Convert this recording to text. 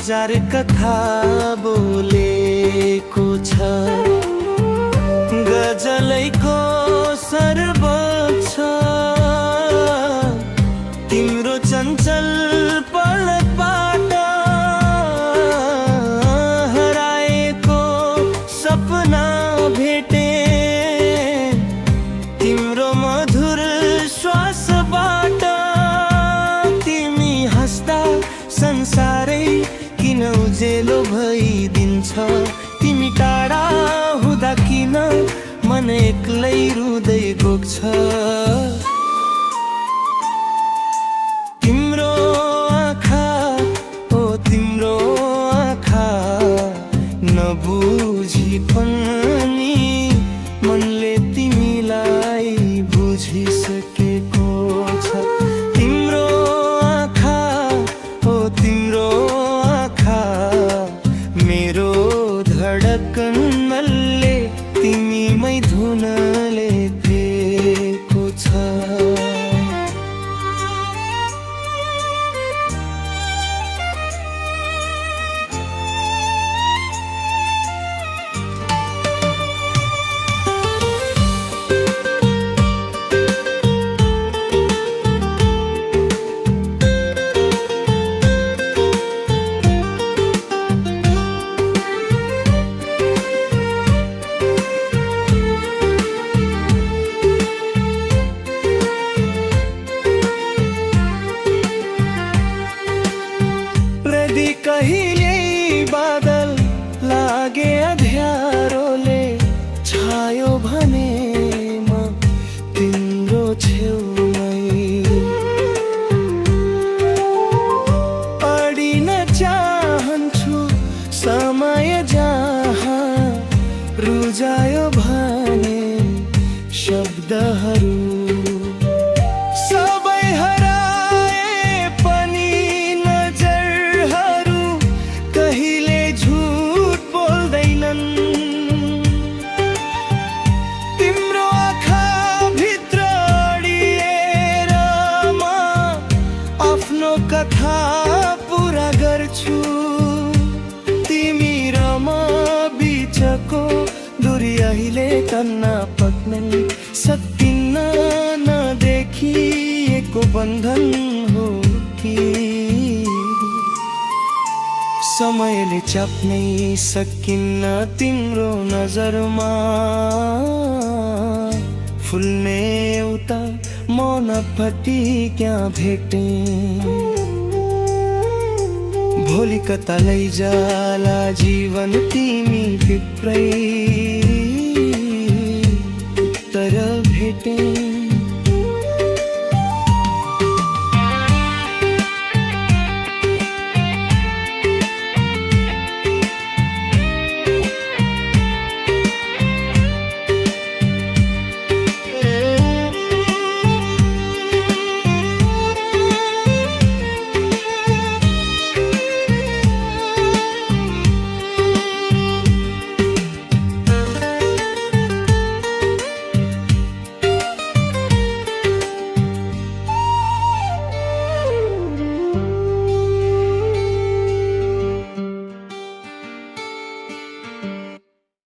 हजार कथा बोलेको छ, गजलैको सर्वोच्च तिम्रो चञ्चल पलकबाट हराएको सपना भेटे, तिम्रो मधुर श्वासबाट तिमी हाँस्दा संसारै किन उजेलो भइदिन्छ, तिमी टाढा हुँदा किन मन एक्लै रुँदै गएको छ। तिम्रो आँखा ओ तिम्रो आँखा नबुझी पनि मनले तिमीलाई बुझिसकेको छ। तिम्रो आँखा ओ तिम्रो आँखा मेरो धडकनले तिमीमै धुनले दिएको छ। कहिले बादल लागे अँध्यारोले छायो भने म तिम्रो छेउमै अडिन चाहन्छु समय जहाँ रुजायो भने शब्दहरू कथा पूरा गर्छु, तिमी र म बिचको दूरी अहिले टन्न पक्नै सक्दिन, नदेखिएको बन्धन हो कि समयले चाप्नै सकिन्न तिम्रो नजरमा फुल्ने उता मनपट्टि क्या भेटे, भोलि कता लैजाला जीवन तिमी भित्रै तर भेटे।